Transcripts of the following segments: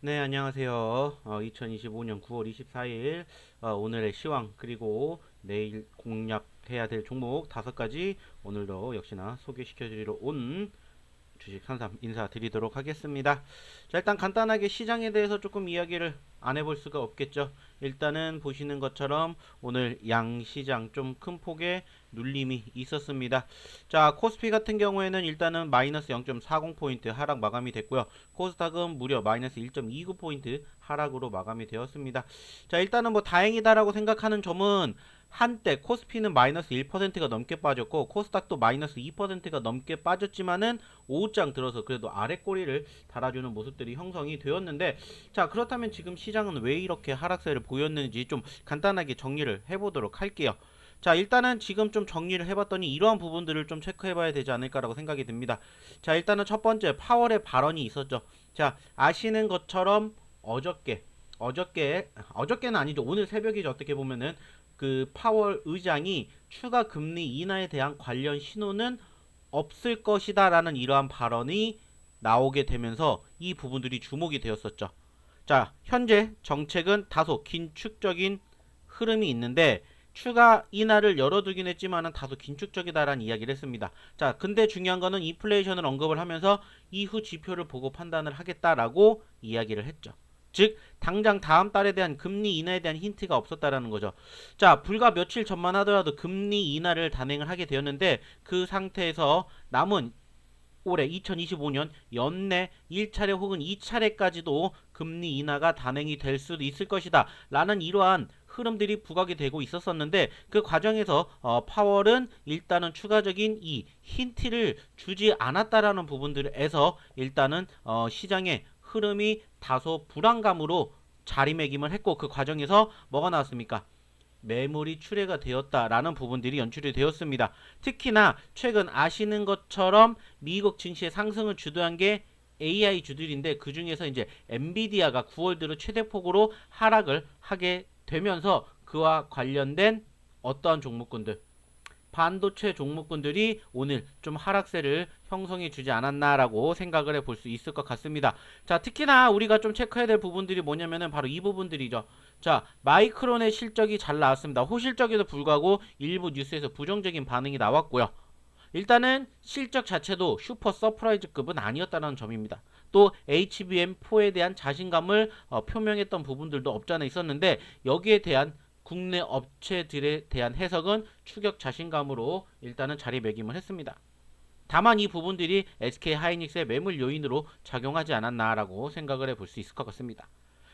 네, 안녕하세요. 2025년 9월 24일 오늘의 시황 그리고 내일 공략해야 될 종목 5가지 오늘도 역시나 소개시켜 드리러 온 주식 산삼 인사드리도록 하겠습니다. 자, 일단 간단하게 시장에 대해서 조금 이야기를 안 해볼 수가 없겠죠. 일단은 보시는 것처럼 오늘 양시장 좀 큰 폭의 눌림이 있었습니다. 자, 코스피 같은 경우에는 일단은 마이너스 0.40포인트 하락 마감이 됐고요. 코스닥은 무려 마이너스 1.29포인트 하락으로 마감이 되었습니다. 자, 일단은 뭐 다행이다라고 생각하는 점은 한때 코스피는 마이너스 1%가 넘게 빠졌고 코스닥도 마이너스 2%가 넘게 빠졌지만은 오후장 들어서 그래도 아래 꼬리를 달아주는 모습들이 형성이 되었는데, 자, 그렇다면 지금 시장은 왜 이렇게 하락세를 보였는지 좀 간단하게 정리를 해보도록 할게요. 자, 일단은 지금 좀 정리를 해봤더니 이러한 부분들을 좀 체크해봐야 되지 않을까라고 생각이 듭니다. 자, 일단은 첫 번째 파월의 발언이 있었죠. 자, 아시는 것처럼 어저께는 아니죠. 오늘 새벽이죠. 어떻게 보면은 그 파월 의장이 추가 금리 인하에 대한 관련 신호는 없을 것이다라는 이러한 발언이 나오게 되면서 이 부분들이 주목이 되었었죠. 자, 현재 정책은 다소 긴축적인 흐름이 있는데 추가 인하를 열어두긴 했지만은 다소 긴축적이다라는 이야기를 했습니다. 자, 근데 중요한 거는 인플레이션을 언급을 하면서 이후 지표를 보고 판단을 하겠다라고 이야기를 했죠. 즉 당장 다음 달에 대한 금리 인하에 대한 힌트가 없었다라는 거죠. 자, 불과 며칠 전만 하더라도 금리 인하를 단행을 하게 되었는데 그 상태에서 남은 올해 2025년 연내 1차례 혹은 2차례까지도 금리 인하가 단행이 될 수도 있을 것이다 라는 이러한 흐름들이 부각이 되고 있었었는데, 그 과정에서 파월은 일단은 추가적인 이 힌트를 주지 않았다라는 부분들에서 일단은 시장의 흐름이 다소 불안감으로 자리매김을 했고, 그 과정에서 뭐가 나왔습니까? 매물이 출회가 되었다라는 부분들이 연출이 되었습니다. 특히나 최근 아시는 것처럼 미국 증시의 상승을 주도한 게 AI 주들인데, 그 중에서 이제 엔비디아가 9월 들어 최대폭으로 하락을 하게 되면서 그와 관련된 어떠한 종목군들, 반도체 종목군들이 오늘 좀 하락세를 형성해 주지 않았나라고 생각을 해볼 수 있을 것 같습니다. 자, 특히나 우리가 좀 체크해야 될 부분들이 뭐냐면은 바로 이 부분들이죠. 자, 마이크론의 실적이 잘 나왔습니다. 호실적에도 불구하고 일부 뉴스에서 부정적인 반응이 나왔고요. 일단은 실적 자체도 슈퍼 서프라이즈급은 아니었다는 점입니다. 또 HBM4에 대한 자신감을 표명했던 부분들도 없지 않아 있었는데, 여기에 대한 국내 업체들에 대한 해석은 추격 자신감으로 일단은 자리매김을 했습니다. 다만 이 부분들이 SK 하이닉스의 매물 요인으로 작용하지 않았나라고 생각을 해볼 수 있을 것 같습니다.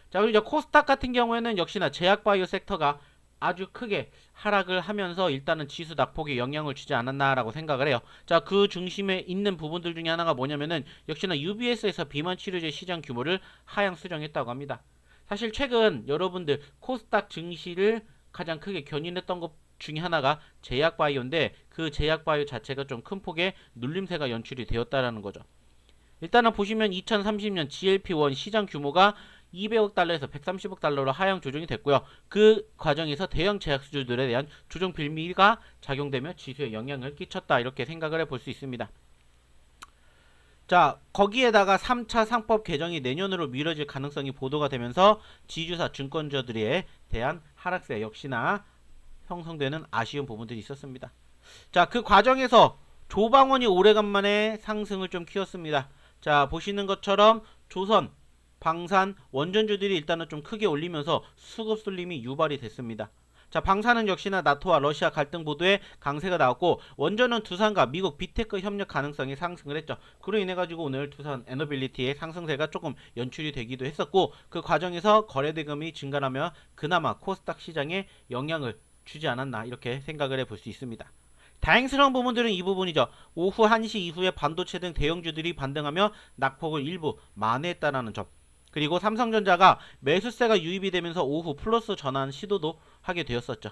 자, 그리고 이제 코스닥 같은 경우에는 역시나 제약바이오 섹터가 아주 크게 하락을 하면서 일단은 지수 낙폭에 영향을 주지 않았나라고 생각을 해요. 자, 그 중심에 있는 부분들 중에 하나가 뭐냐면은 역시나 UBS에서 비만 치료제 시장 규모를 하향 수정했다고 합니다. 사실 최근 여러분들 코스닥 증시를 가장 크게 견인했던 것 중에 하나가 제약바이오인데, 그 제약바이오 자체가 좀 큰 폭의 눌림세가 연출이 되었다라는 거죠. 일단은 보시면 2030년 GLP-1 시장 규모가 200억 달러에서 130억 달러로 하향 조정이 됐고요. 그 과정에서 대형 제약수주들에 대한 조정 빌미가 작용되며 지수에 영향을 끼쳤다, 이렇게 생각을 해볼 수 있습니다. 자, 거기에다가 3차 상법 개정이 내년으로 미뤄질 가능성이 보도가 되면서 지주사 증권주들에 대한 하락세 역시나 형성되는 아쉬운 부분들이 있었습니다. 자, 그 과정에서 조방원이 오래간만에 상승을 좀 키웠습니다. 자, 보시는 것처럼 조선, 방산, 원전주들이 일단은 좀 크게 올리면서 수급 쏠림이 유발이 됐습니다. 자, 방산은 역시나 나토와 러시아 갈등 보도에 강세가 나왔고, 원전은 두산과 미국 비테크 협력 가능성이 상승을 했죠. 그로 인해 가지고 오늘 두산 에너빌리티의 상승세가 조금 연출이 되기도 했었고, 그 과정에서 거래대금이 증가하며 그나마 코스닥 시장에 영향을 주지 않았나, 이렇게 생각을 해볼 수 있습니다. 다행스러운 부분들은 이 부분이죠. 오후 1시 이후에 반도체 등 대형주들이 반등하며 낙폭을 일부 만회했다는 점. 그리고 삼성전자가 매수세가 유입이 되면서 오후 플러스 전환 시도도 하게 되었었죠.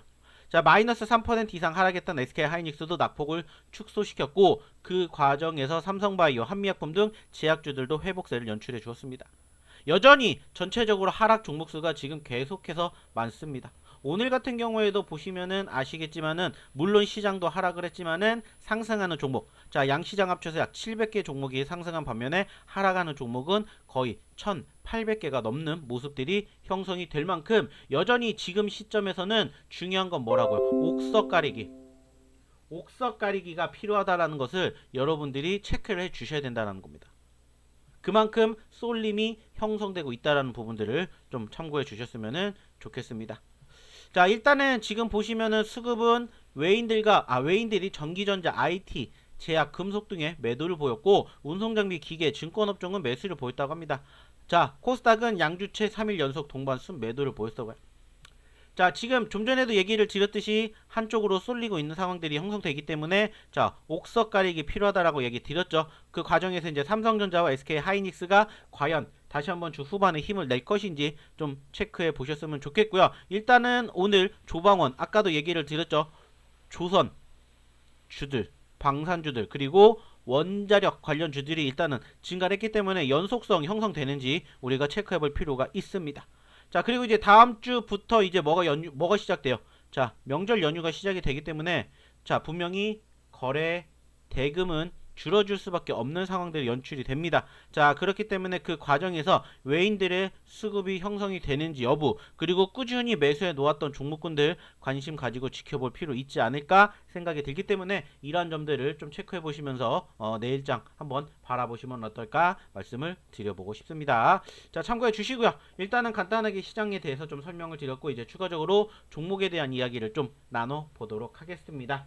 자, 마이너스 3% 이상 하락했던 SK 하이닉스도 낙폭을 축소시켰고, 그 과정에서 삼성바이오, 한미약품 등 제약주들도 회복세를 연출해 주었습니다. 여전히 전체적으로 하락 종목수가 지금 계속해서 많습니다. 오늘 같은 경우에도 보시면은 아시겠지만은 물론 시장도 하락을 했지만은 상승하는 종목, 자 양시장 합쳐서 약 700개 종목이 상승한 반면에 하락하는 종목은 거의 1800개가 넘는 모습들이 형성이 될 만큼 여전히 지금 시점에서는 중요한 건 뭐라고요? 옥석 가리기가 필요하다라는 것을 여러분들이 체크를 해 주셔야 된다는 겁니다. 그만큼 쏠림이 형성되고 있다라는 부분들을 좀 참고해 주셨으면 좋겠습니다. 자, 일단은 지금 보시면은 수급은 외인들이 전기전자, IT, 제약, 금속 등의 매도를 보였고 운송장비, 기계, 증권업종은 매수를 보였다고 합니다. 자, 코스닥은 양주체 3일 연속 동반 순 매도를 보였다고요. 자, 지금 좀 전에도 얘기를 드렸듯이 한쪽으로 쏠리고 있는 상황들이 형성되기 때문에 자, 옥석 가리기 필요하다라고 얘기 드렸죠. 그 과정에서 이제 삼성전자와 SK 하이닉스가 과연 다시 한번 주 후반에 힘을 낼 것인지 좀 체크해 보셨으면 좋겠고요. 일단은 오늘 조방원 아까도 얘기를 드렸죠. 조선 주들, 방산주들 그리고 원자력 관련 주들이 일단은 증가를 했기 때문에 연속성 형성되는지 우리가 체크해 볼 필요가 있습니다. 자, 그리고 이제 다음 주부터 이제 뭐가 시작돼요? 자, 명절 연휴가 시작이 되기 때문에 자, 분명히 거래 대금은 줄어들 수밖에 없는 상황들이 연출이 됩니다. 자, 그렇기 때문에 그 과정에서 외인들의 수급이 형성이 되는지 여부, 그리고 꾸준히 매수해 놓았던 종목군들 관심 가지고 지켜볼 필요 있지 않을까 생각이 들기 때문에 이러한 점들을 좀 체크해 보시면서 내일장 한번 바라보시면 어떨까 말씀을 드려보고 싶습니다. 자, 참고해 주시고요. 일단은 간단하게 시장에 대해서 좀 설명을 드렸고 이제 추가적으로 종목에 대한 이야기를 좀 나눠 보도록 하겠습니다.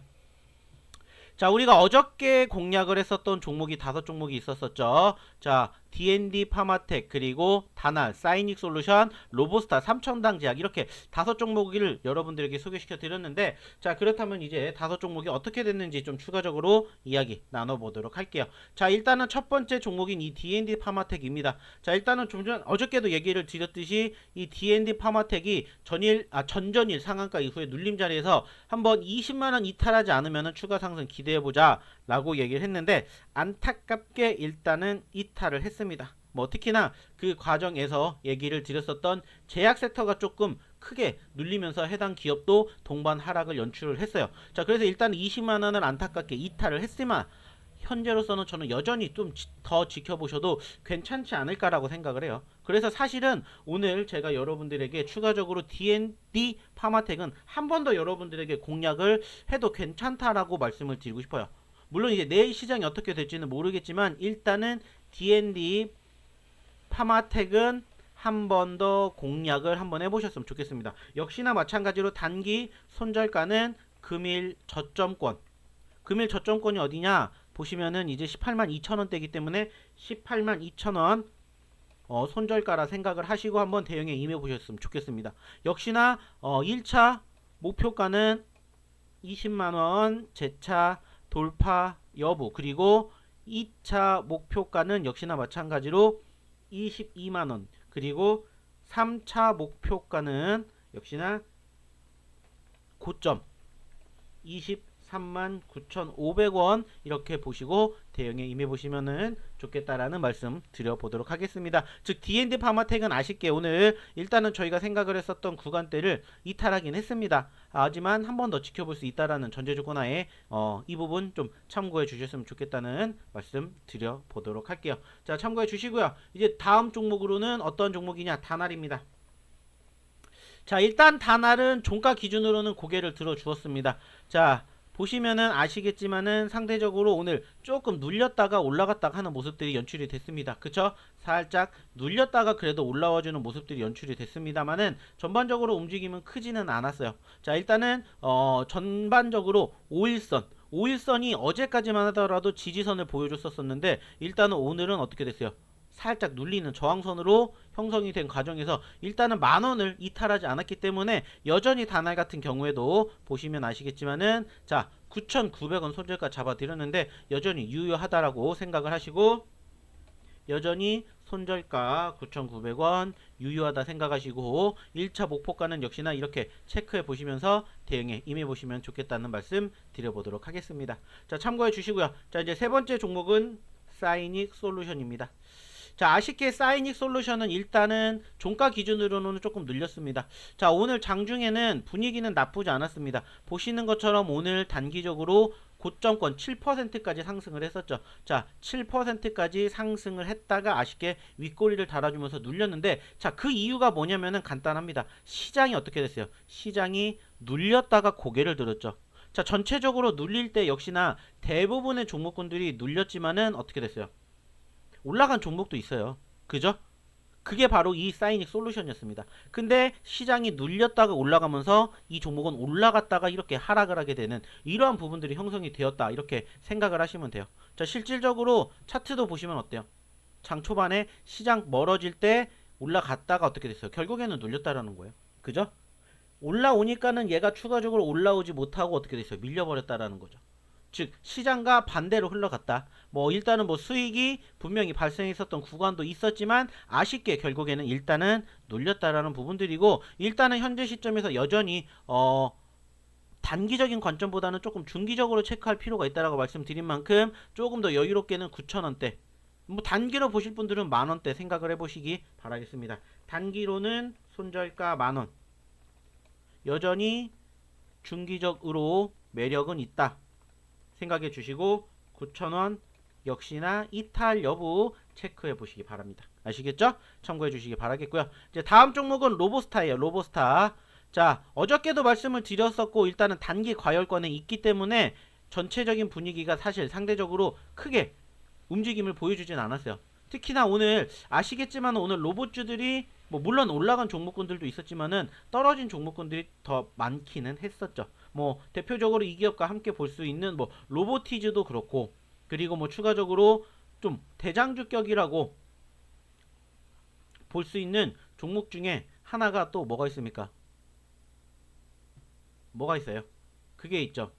자, 우리가 어저께 공략을 했었던 종목이 5종목이 있었었죠. 자, D&D 파마텍, 그리고 다날, 사이닉 솔루션, 로보스타, 삼천당 제약 이렇게 5종목을 여러분들에게 소개시켜 드렸는데 자, 그렇다면 이제 5종목이 어떻게 됐는지 좀 추가적으로 이야기 나눠보도록 할게요. 자, 일단은 첫 번째 종목인 이 D&D 파마텍입니다. 자, 일단은 좀 전 어저께도 얘기를 드렸듯이 이 D&D 파마텍이 전전일 상한가 이후에 눌림 자리에서 한번 20만원 이탈하지 않으면 추가 상승 기대해보자 라고 얘기를 했는데 안타깝게 일단은 이탈을 했습니다. 뭐 특히나 그 과정에서 얘기를 드렸었던 제약 섹터가 조금 크게 눌리면서 해당 기업도 동반 하락을 연출을 했어요. 자, 그래서 일단 20만원을 안타깝게 이탈을 했지만 현재로서는 저는 여전히 좀 더 지켜보셔도 괜찮지 않을까라고 생각을 해요. 그래서 사실은 오늘 제가 여러분들에게 추가적으로 D&D 파마텍은 한 번 더 여러분들에게 공략을 해도 괜찮다라고 말씀을 드리고 싶어요. 물론 이제 내일 시장이 어떻게 될지는 모르겠지만 일단은 D&D 파마텍은 한 번 더 공략을 한번 해보셨으면 좋겠습니다. 역시나 마찬가지로 단기 손절가는 금일 저점권이 어디냐 보시면은 이제 18만 2천원대이기 때문에 18만 2천원 손절가라 생각을 하시고 한번 대응에 임해 보셨으면 좋겠습니다. 역시나 1차 목표가는 20만원 재차 돌파 여부, 그리고 2차 목표가는 역시나 마찬가지로 22만원, 그리고 3차 목표가는 역시나 고점 23만 9,500원 이렇게 보시고 대응에 임해보시면 좋겠다라는 말씀 드려보도록 하겠습니다. 즉 D&D 파마텍은 아쉽게 오늘 일단은 저희가 생각을 했었던 구간대를 이탈하긴 했습니다. 하지만 한 번 더 지켜볼 수 있다라는 전제조건 하에 이 부분 좀 참고해 주셨으면 좋겠다는 말씀 드려보도록 할게요. 자, 참고해 주시고요. 이제 다음 종목으로는 어떤 종목이냐, 다날입니다. 자, 일단 다날은 종가 기준으로는 고개를 들어 주었습니다. 자, 보시면은 아시겠지만은 상대적으로 오늘 조금 눌렸다가 올라갔다가 하는 모습들이 연출이 됐습니다. 그쵸? 살짝 눌렸다가 그래도 올라와주는 모습들이 연출이 됐습니다만은 전반적으로 움직임은 크지는 않았어요. 자, 일단은 전반적으로 5일선이 어제까지만 하더라도 지지선을 보여줬었는데 일단은 오늘은 어떻게 됐어요? 살짝 눌리는 저항선으로 형성이 된 과정에서 일단은 만원을 이탈하지 않았기 때문에 여전히 다날 같은 경우에도 보시면 아시겠지만은 자, 9,900원 손절가 잡아드렸는데 여전히 유효하다라고 생각을 하시고 여전히 손절가 9,900원 유효하다 생각하시고 1차 목표가는 역시나 이렇게 체크해 보시면서 대응에 임해 보시면 좋겠다는 말씀 드려보도록 하겠습니다. 자, 참고해 주시고요. 자, 이제 세 번째 종목은 사이닉 솔루션입니다. 자, 아쉽게 사이닉 솔루션은 일단은 종가 기준으로는 조금 늘렸습니다. 자, 오늘 장중에는 분위기는 나쁘지 않았습니다. 보시는 것처럼 오늘 단기적으로 고점권 7%까지 상승을 했었죠. 자, 7%까지 상승을 했다가 아쉽게 윗꼬리를 달아주면서 눌렸는데, 자, 그 이유가 뭐냐면은 간단합니다. 시장이 어떻게 됐어요? 시장이 눌렸다가 고개를 들었죠. 자, 전체적으로 눌릴 때 역시나 대부분의 종목군들이 눌렸지만은 어떻게 됐어요? 올라간 종목도 있어요. 그죠? 그게 바로 이 사이닉 솔루션이었습니다. 근데 시장이 눌렸다가 올라가면서 이 종목은 올라갔다가 이렇게 하락을 하게 되는 이러한 부분들이 형성이 되었다. 이렇게 생각을 하시면 돼요. 자, 실질적으로 차트도 보시면 어때요? 장 초반에 시장 멀어질 때 올라갔다가 어떻게 됐어요? 결국에는 눌렸다라는 거예요. 그죠? 올라오니까는 얘가 추가적으로 올라오지 못하고 어떻게 됐어요? 밀려버렸다라는 거죠. 즉 시장과 반대로 흘러갔다. 뭐 일단은 뭐 수익이 분명히 발생했었던 구간도 있었지만 아쉽게 결국에는 일단은 눌렸다라는 부분들이고, 일단은 현재 시점에서 여전히 단기적인 관점보다는 조금 중기적으로 체크할 필요가 있다라고 말씀드린 만큼 조금 더 여유롭게는 9,000원대, 뭐 단기로 보실 분들은 만원대 생각을 해보시기 바라겠습니다. 단기로는 손절가 만원, 여전히 중기적으로 매력은 있다 생각해 주시고 9,000원 역시나 이탈 여부 체크해 보시기 바랍니다. 아시겠죠? 참고해 주시기 바라겠고요. 이제 다음 종목은 로보스타예요. 로보스타. 자, 어저께도 말씀을 드렸었고 일단은 단기 과열권에 있기 때문에 전체적인 분위기가 사실 상대적으로 크게 움직임을 보여주진 않았어요. 특히나 오늘 아시겠지만 오늘 로봇주들이 뭐 물론 올라간 종목군들도 있었지만은 떨어진 종목군들이 더 많기는 했었죠. 뭐 대표적으로 이 기업과 함께 볼 수 있는 뭐 로보티즈도 그렇고, 그리고 뭐 추가적으로 좀 대장주격이라고 볼 수 있는 종목 중에 하나가 또 뭐가 있습니까? 뭐가 있어요? 그게 있죠.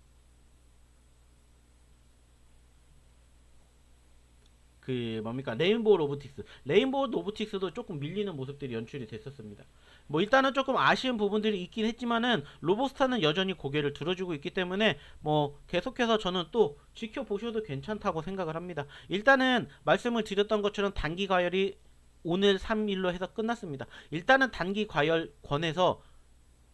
그 뭡니까, 레인보우 로보틱스. 레인보우 로보틱스도 조금 밀리는 모습들이 연출이 됐었습니다. 뭐 일단은 조금 아쉬운 부분들이 있긴 했지만은 로보스타는 여전히 고개를 들어주고 있기 때문에 뭐 계속해서 저는 또 지켜보셔도 괜찮다고 생각을 합니다. 일단은 말씀을 드렸던 것처럼 단기 과열이 오늘 3일로 해서 끝났습니다. 일단은 단기 과열권에서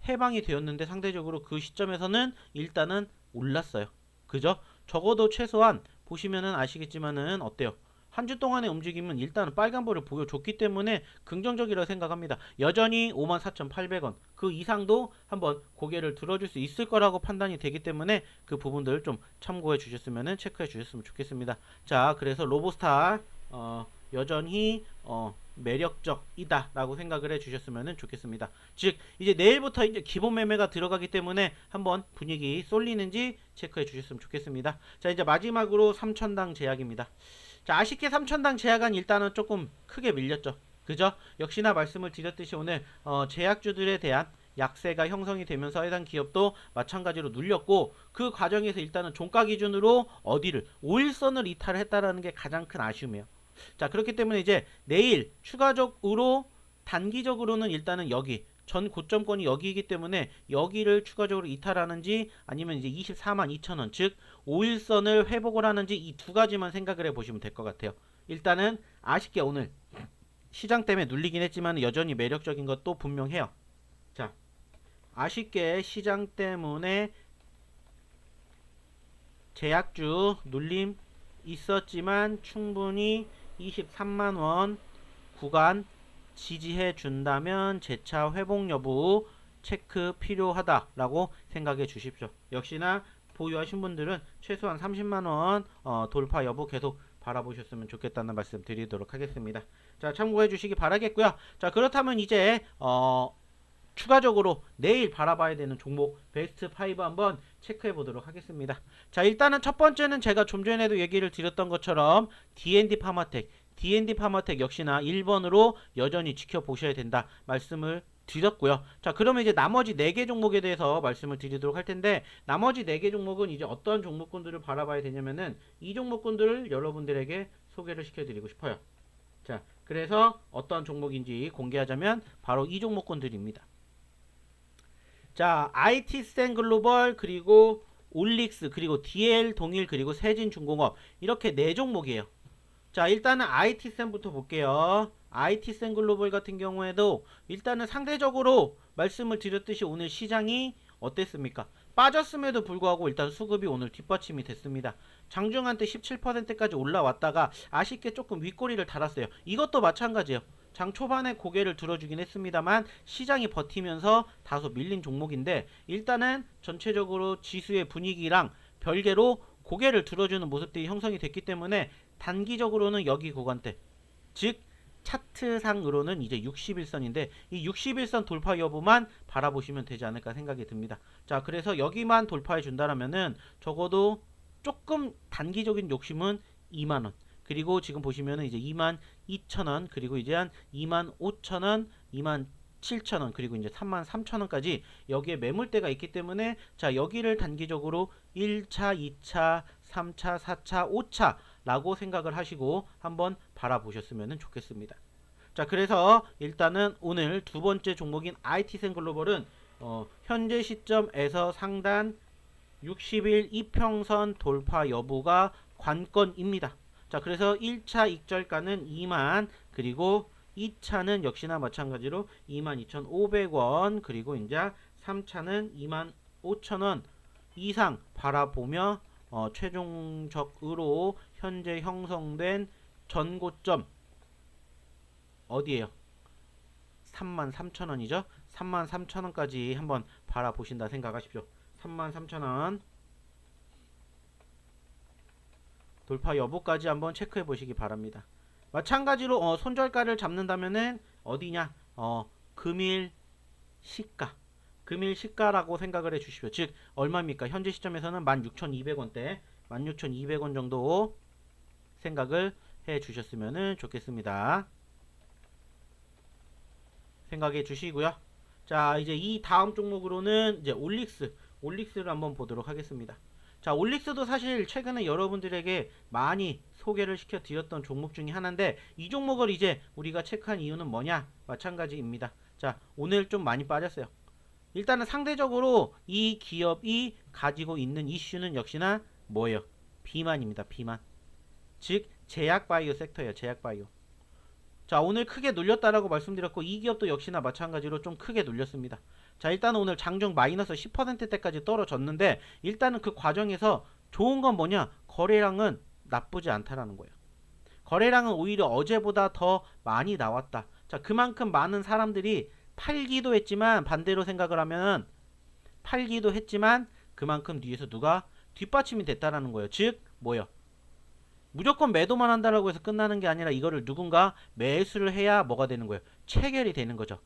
해방이 되었는데 상대적으로 그 시점에서는 일단은 올랐어요. 그죠? 적어도 최소한 보시면은 아시겠지만은 어때요? 한 주 동안의 움직임은 일단은 빨간불을 보여줬기 때문에 긍정적이라고 생각합니다. 여전히 54,800원 그 이상도 한번 고개를 들어줄 수 있을 거라고 판단이 되기 때문에 그 부분들 좀 참고해 주셨으면, 체크해 주셨으면 좋겠습니다. 자, 그래서 로보스타 여전히 매력적이다 라고 생각을 해 주셨으면 좋겠습니다. 즉 이제 내일부터 이제 기본 매매가 들어가기 때문에 한번 분위기 쏠리는지 체크해 주셨으면 좋겠습니다. 자, 이제 마지막으로 3천당 제약입니다. 자, 아쉽게 3천당 제약은 일단은 조금 크게 밀렸죠. 그죠? 역시나 말씀을 드렸듯이 오늘 제약주들에 대한 약세가 형성이 되면서 해당 기업도 마찬가지로 눌렸고, 그 과정에서 일단은 종가 기준으로 어디를 5일선을 이탈했다라는 게 가장 큰 아쉬움이에요. 자, 그렇기 때문에 이제 내일 추가적으로 단기적으로는 일단은 여기 전 고점권이 여기이기 때문에 여기를 추가적으로 이탈하는지 아니면 이제 242,000원 즉 5일선을 회복을 하는지 이 두 가지만 생각을 해보시면 될 것 같아요. 일단은 아쉽게 오늘 시장 때문에 눌리긴 했지만 여전히 매력적인 것도 분명해요. 자, 아쉽게 시장 때문에 제약주 눌림 있었지만 충분히 23만원 구간 지지해 준다면 재차 회복 여부 체크 필요하다라고 생각해 주십시오. 역시나 보유하신 분들은 최소한 30만원 돌파 여부 계속 바라보셨으면 좋겠다는 말씀 드리도록 하겠습니다. 자, 참고해 주시기 바라겠고요. 자, 그렇다면 이제 추가적으로 내일 바라봐야 되는 종목 베스트 5 한번 체크해 보도록 하겠습니다. 자, 일단은 첫 번째는 제가 좀 전에도 얘기를 드렸던 것처럼 D&D 파마텍 역시나 1번으로 여전히 지켜보셔야 된다 말씀을 드렸고요. 자, 그러면 이제 나머지 4개 종목에 대해서 말씀을 드리도록 할 텐데, 나머지 4개 종목은 이제 어떤 종목군들을 바라봐야 되냐면은 이 종목군들을 여러분들에게 소개를 시켜드리고 싶어요. 자, 그래서 어떤 종목인지 공개하자면 바로 이 종목군들입니다. 자, IT센 글로벌, 그리고 올릭스, 그리고 DL 동일, 그리고 세진중공업, 이렇게 4종목이에요. 자, 일단은 IT센부터 볼게요. IT센 글로벌 같은 경우에도 일단은 상대적으로 말씀을 드렸듯이 오늘 시장이 어땠습니까? 빠졌음에도 불구하고 일단 수급이 오늘 뒷받침이 됐습니다. 장중한 때 17%까지 올라왔다가 아쉽게 조금 윗꼬리를 달았어요. 이것도 마찬가지예요. 장 초반에 고개를 들어주긴 했습니다만 시장이 버티면서 다소 밀린 종목인데 일단은 전체적으로 지수의 분위기랑 별개로 고개를 들어주는 모습들이 형성이 됐기 때문에 단기적으로는 여기 구간대, 즉 차트상으로는 이제 61선인데 이 61선 돌파 여부만 바라보시면 되지 않을까 생각이 듭니다. 자, 그래서 여기만 돌파해 준다라면은 적어도 조금 단기적인 욕심은 2만원, 그리고 지금 보시면은 이제 22,000원, 그리고 이제 한 25,000원, 27,000원, 그리고 이제 33,000원까지 여기에 매물대가 있기 때문에 자, 여기를 단기적으로 1차, 2차, 3차, 4차, 5차 라고 생각을 하시고 한번 바라보셨으면 좋겠습니다. 자, 그래서 일단은 오늘 두 번째 종목인 IT센 글로벌은 현재 시점에서 상단 60일 이평선 돌파 여부가 관건입니다. 자, 그래서 1차 익절가는 2만, 그리고 2차는 역시나 마찬가지로 22,500원, 그리고 이제 3차는 25,000원 이상 바라보며 최종적으로 현재 형성된 전고점 어디에요? 33,000원이죠. 33,000원까지 한번 바라보신다 생각하십시오. 33,000원 돌파 여부까지 한번 체크해 보시기 바랍니다. 마찬가지로 손절가를 잡는다면은 어디냐? 금일 시가, 금일 시가라고 생각을 해 주십시오. 즉 얼마입니까? 현재 시점에서는 16,200원대, 16,200원 정도 생각을 해 주셨으면 좋겠습니다. 생각해 주시고요. 자, 이제 이 다음 종목으로는 이제 올릭스를 한번 보도록 하겠습니다. 자, 올릭스도 사실 최근에 여러분들에게 많이 소개를 시켜 드렸던 종목 중에 하나인데 이 종목을 이제 우리가 체크한 이유는 뭐냐? 마찬가지입니다. 자, 오늘 좀 많이 빠졌어요. 일단은 상대적으로 이 기업이 가지고 있는 이슈는 역시나 뭐예요? 비만입니다. 비만. 즉 제약바이오 섹터예요. 제약바이오. 자, 오늘 크게 눌렸다라고 말씀드렸고 이 기업도 역시나 마찬가지로 좀 크게 눌렸습니다. 자, 일단 오늘 장중 마이너스 10%대까지 떨어졌는데 일단은 그 과정에서 좋은 건 뭐냐? 거래량은 나쁘지 않다라는 거예요. 거래량은 오히려 어제보다 더 많이 나왔다. 자, 그만큼 많은 사람들이 팔기도 했지만 반대로 생각을 하면 팔기도 했지만 그만큼 뒤에서 누가 뒷받침이 됐다라는 거예요. 즉 뭐예요? 무조건 매도만 한다라고 해서 끝나는 게 아니라 이거를 누군가 매수를 해야 뭐가 되는 거예요? 체결이 되는 거죠.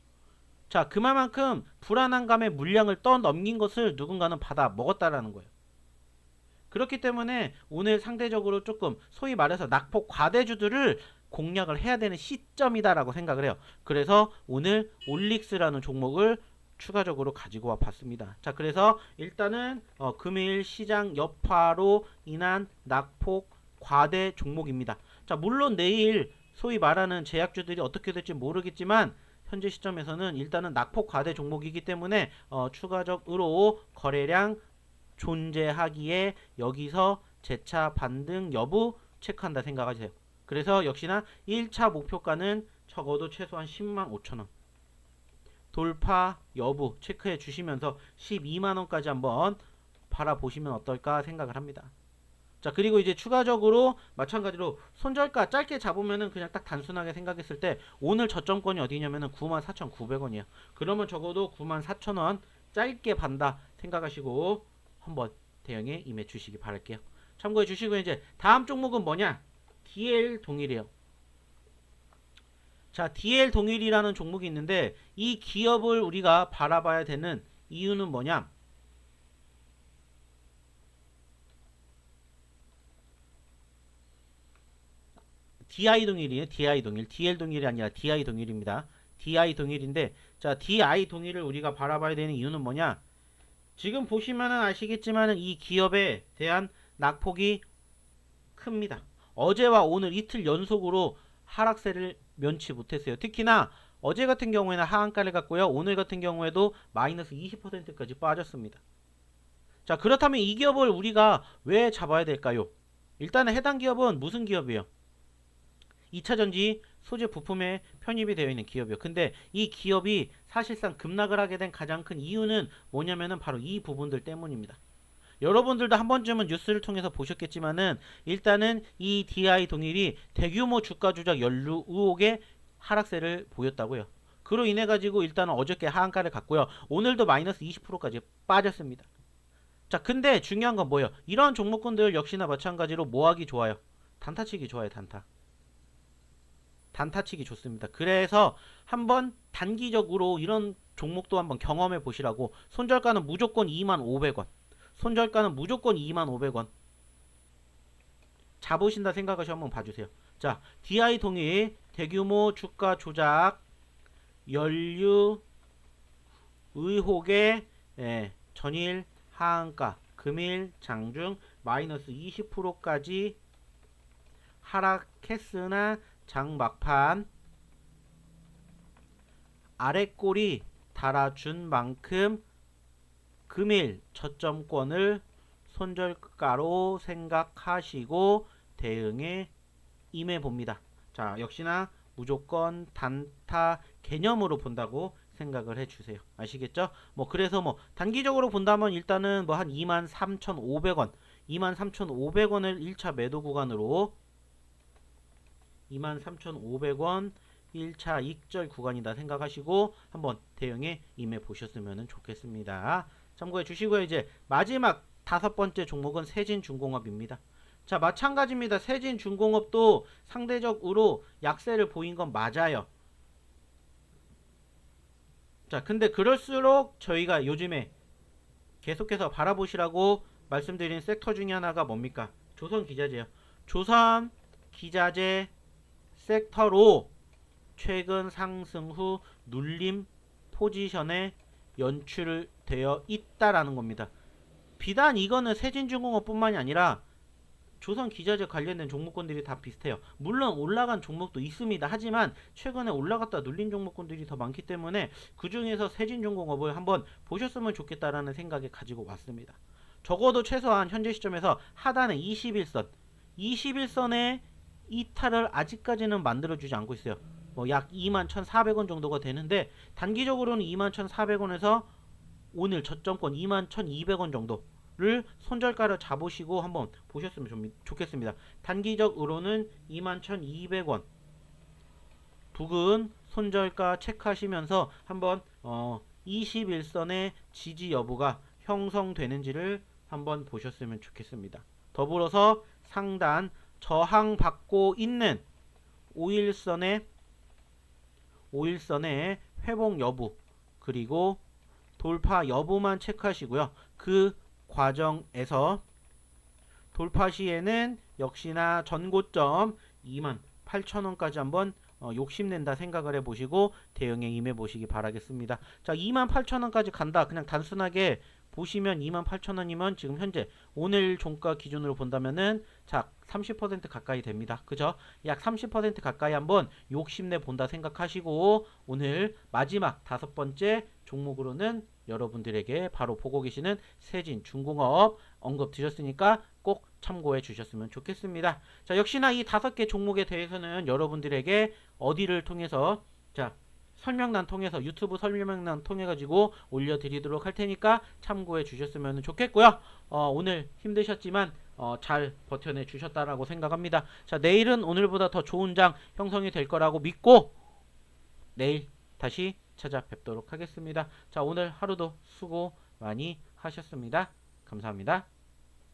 자, 그만큼 불안한 감의 물량을 떠넘긴 것을 누군가는 받아 먹었다라는 거예요. 그렇기 때문에 오늘 상대적으로 조금 소위 말해서 낙폭 과대주들을 공략을 해야 되는 시점이다라고 생각을 해요. 그래서 오늘 올릭스라는 종목을 추가적으로 가지고 와 봤습니다. 자, 그래서 일단은 금일 시장 여파로 인한 낙폭 과대 종목입니다. 자, 물론 내일 소위 말하는 제약주들이 어떻게 될지 모르겠지만 현재 시점에서는 일단은 낙폭 과대 종목이기 때문에 추가적으로 거래량 존재하기에 여기서 재차 반등 여부 체크한다 생각하세요. 그래서 역시나 1차 목표가는 적어도 최소한 105,000원 돌파 여부 체크해 주시면서 12만원까지 한번 바라보시면 어떨까 생각을 합니다. 자, 그리고 이제 추가적으로 마찬가지로 손절가 짧게 잡으면은 그냥 딱 단순하게 생각했을 때 오늘 저점권이 어디냐면은 94,900원이에요. 그러면 적어도 94,000원 짧게 반다 생각하시고 한번 대응에 임해 주시기 바랄게요. 참고해 주시고 이제 다음 종목은 뭐냐? DL 동일이에요. 자, DL 동일이라는 종목이 있는데 이 기업을 우리가 바라봐야 되는 이유는 뭐냐? DI 동일이에요. DI 동일. DL 동일이 아니라 DI 동일입니다. DI 동일인데 자, DI 동일을 우리가 바라봐야 되는 이유는 뭐냐? 지금 보시면은 아시겠지만은 이 기업에 대한 낙폭이 큽니다. 어제와 오늘 이틀 연속으로 하락세를 면치 못했어요. 특히나 어제 같은 경우에는 하한가를 갔고요. 오늘 같은 경우에도 마이너스 20%까지 빠졌습니다. 자, 그렇다면 이 기업을 우리가 왜 잡아야 될까요? 일단은 해당 기업은 무슨 기업이에요? 2차전지 소재 부품에 편입이 되어 있는 기업이요. 근데 이 기업이 사실상 급락을 하게 된 가장 큰 이유는 뭐냐면은 바로 이 부분들 때문입니다. 여러분들도 한 번쯤은 뉴스를 통해서 보셨겠지만은 일단은 이 DI 동일이 대규모 주가 조작 연루 의혹의 하락세를 보였다고요. 그로 인해 가지고 일단은 어저께 하한가를 갔고요. 오늘도 마이너스 20%까지 빠졌습니다. 자, 근데 중요한 건 뭐예요? 이런 종목군들 역시나 마찬가지로 뭐하기 좋아요? 단타치기 좋아요, 단타. 단타치기 좋습니다. 그래서 한번 단기적으로 이런 종목도 한번 경험해 보시라고. 손절가는 무조건 25,500원. 손절가는 무조건 25,500원. 잡으신다 생각하시 한번 봐주세요. 자, DI 동일 대규모 주가 조작 연류 의혹의 전일 하한가 금일 장중 마이너스 20%까지 하락했으나 장 막판 아래꼬리 달아준 만큼 금일 저점권을 손절가로 생각하시고 대응에 임해봅니다. 자, 역시나 무조건 단타 개념으로 본다고 생각을 해주세요. 아시겠죠? 뭐 그래서 뭐 단기적으로 본다면 일단은 뭐 한 23,500원 23,500원을 1차 매도 구간으로 23,500원 1차 익절 구간이다 생각하시고 한번 대응에 임해 보셨으면 좋겠습니다. 참고해 주시고요. 이제 마지막 다섯 번째 종목은 세진중공업입니다. 자, 마찬가지입니다. 세진중공업도 상대적으로 약세를 보인 건 맞아요. 자, 근데 그럴수록 저희가 요즘에 계속해서 바라보시라고 말씀드린 섹터 중에 하나가 뭡니까? 조선기자재요. 조선기자재 섹터로 최근 상승 후 눌림 포지션에 연출되어 있다라는 겁니다. 비단 이거는 세진중공업뿐만이 아니라 조선기자재 관련된 종목군들이 다 비슷해요. 물론 올라간 종목도 있습니다. 하지만 최근에 올라갔다 눌린 종목군들이 더 많기 때문에 그 중에서 세진중공업을 한번 보셨으면 좋겠다라는 생각에 가지고 왔습니다. 적어도 최소한 현재 시점에서 하단의 21선 21선의 이탈을 아직까지는 만들어주지 않고 있어요. 뭐 약 21,400원 정도가 되는데 단기적으로는 21,400원에서 오늘 저점권 21,200원 정도를 손절가를 잡으시고 한번 보셨으면 좋겠습니다. 단기적으로는 21,200원 부근 손절가 체크하시면서 한번 21선의 지지 여부가 형성되는지를 한번 보셨으면 좋겠습니다. 더불어서 상단 저항받고 있는 5일선의 회복 여부 그리고 돌파 여부만 체크하시고요. 그 과정에서 돌파 시에는 역시나 전고점 28,000원까지 한번 욕심낸다 생각을 해보시고 대응에 임해보시기 바라겠습니다. 자, 28,000원까지 간다. 그냥 단순하게 보시면 28,000원이면 지금 현재 오늘 종가 기준으로 본다면은 자 30% 가까이 됩니다. 그죠? 약 30% 가까이 한번 욕심내 본다 생각하시고 오늘 마지막 다섯 번째 종목으로는 여러분들에게 바로 보고 계시는 세진중공업 언급 드렸으니까 꼭 참고해 주셨으면 좋겠습니다. 자, 역시나 이 다섯 개 종목에 대해서는 여러분들에게 어디를 통해서 자 설명란 통해서 유튜브 설명란 통해 가지고 올려드리도록 할 테니까 참고해 주셨으면 좋겠고요. 오늘 힘드셨지만 잘 버텨내 주셨다라고 생각합니다. 자, 내일은 오늘보다 더 좋은 장 형성이 될 거라고 믿고 내일 다시 찾아뵙도록 하겠습니다. 자, 오늘 하루도 수고 많이 하셨습니다. 감사합니다.